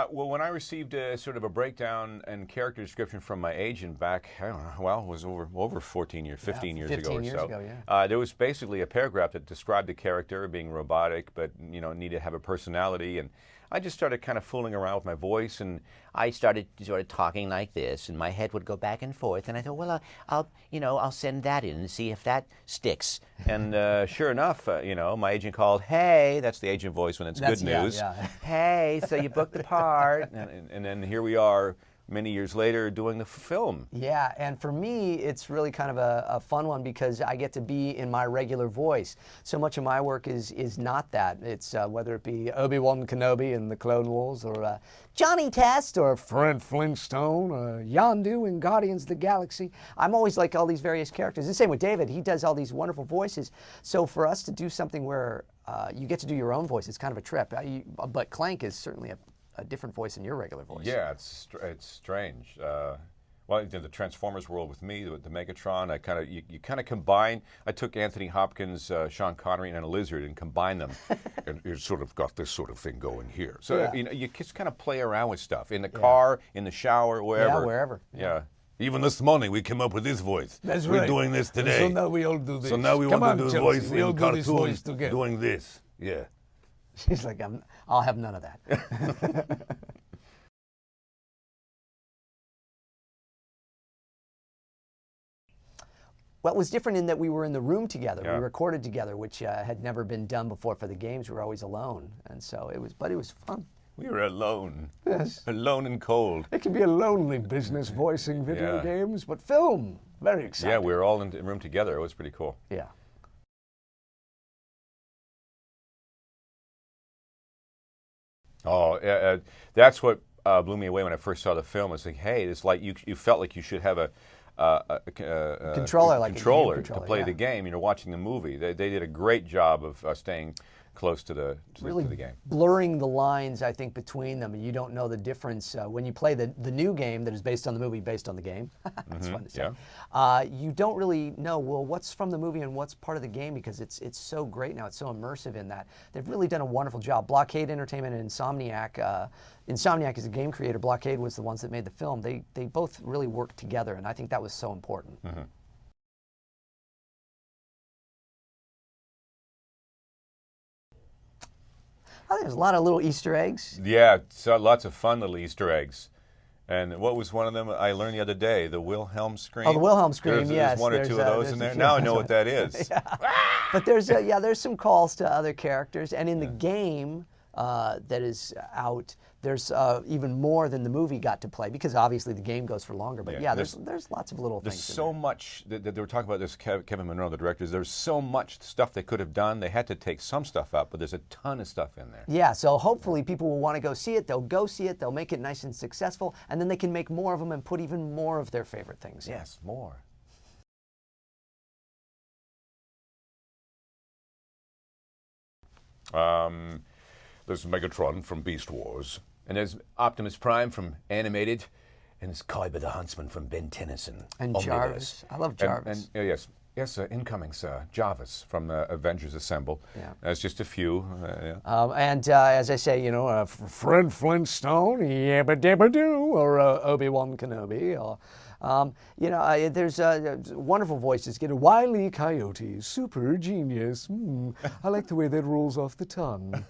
Well, when I received a sort of a breakdown and character description from my agent back, I don't know, well, it was over 14 years, 15 years ago or so. 15 years ago, yeah. There was basically a paragraph that described the character being robotic, but needed to have a personality. And I just started kind of fooling around with my voice, and I started sort of talking like this, and my head would go back and forth. And I thought, well, I'll send that in and see if that sticks. And sure enough, my agent called, "Hey," that's the agent voice when it's good news. Yeah. "Hey, so you booked the part," and then here we are, many years later, doing the film. Yeah, and for me, it's really kind of a fun one because I get to be in my regular voice. So much of my work is not that. It's whether it be Obi-Wan Kenobi in the Clone Wars, or Johnny Test, or Fred Flintstone, or Yondu in Guardians of the Galaxy. I'm always like all these various characters. The same with David. He does all these wonderful voices. So for us to do something where you get to do your own voice, it's kind of a trip. But Clank is certainly a different voice than your regular voice. Yeah, it's strange. Well, the Transformers world with me, the Megatron, you kind of combine. I took Anthony Hopkins, Sean Connery, and a lizard and combined them, and you sort of got this sort of thing going here. So Yeah. you just kind of play around with stuff in the car, in the shower, wherever. Yeah, wherever. Yeah. Even this morning, we came up with this voice. That's We're right. doing this today. So now we all do this. So now we Come want on, to do Chelsea, voice we all in do this voice cartoons, together. doing this. Yeah. She's like, I'll have none of that. Well, it was different in that we were in the room together. Yeah. We recorded together, which had never been done before for the games. We were always alone, and so it was fun. We were alone. Yes. Alone and cold. It can be a lonely business voicing video Yeah. games, but film, very exciting. Yeah, we were all in the room together. It was pretty cool. Yeah. Oh, that's what blew me away when I first saw the film. It's like, hey, it's like you felt like you should have a Controller, like a game controller to controller, play yeah. the game. You're watching the movie. They did a great job of staying close to the game. Blurring the lines, I think, between them, and you don't know the difference when you play the new game that is based on the movie, based on the game. That's fun to say. Yeah. You don't really know, well, what's from the movie and what's part of the game, because it's so great now. It's so immersive in that. They've really done a wonderful job. Blockade Entertainment and Insomniac. Insomniac is a game creator. Blockade was the ones that made the film. They both really worked together, and I think that was so important. Mm-hmm. I think there's a lot of little Easter eggs. Yeah, so lots of fun little Easter eggs. And what was one of them I learned the other day? The Wilhelm scream. Oh, the Wilhelm scream, There's yes. one or two of those in there. Now I know what that is. But there's some calls to other characters, and in the game that is out, there's even more than the movie got to play, because obviously the game goes for longer. But yeah, there's lots of little things. There's so much that they were talking about this. Kevin Monroe, the director, there's so much stuff they could have done. They had to take some stuff out, but there's a ton of stuff in there. Yeah, so hopefully people will want to go see it. They'll go see it. They'll make it nice and successful, and then they can make more of them and put even more of their favorite things in. Yes, more. There's Megatron from Beast Wars. And there's Optimus Prime from Animated. And there's Kaye the Huntsman from Ben Tennyson. And Omniverse. Jarvis. I love Jarvis. Yes, incoming, sir. Jarvis from Avengers Assemble. Yeah. That's just a few. As I say, Fred Flintstone, yabba dabba doo, or Obi-Wan Kenobi, or there's wonderful voices. Get a Wile E. Coyote, super genius. I like the way that rolls off the tongue.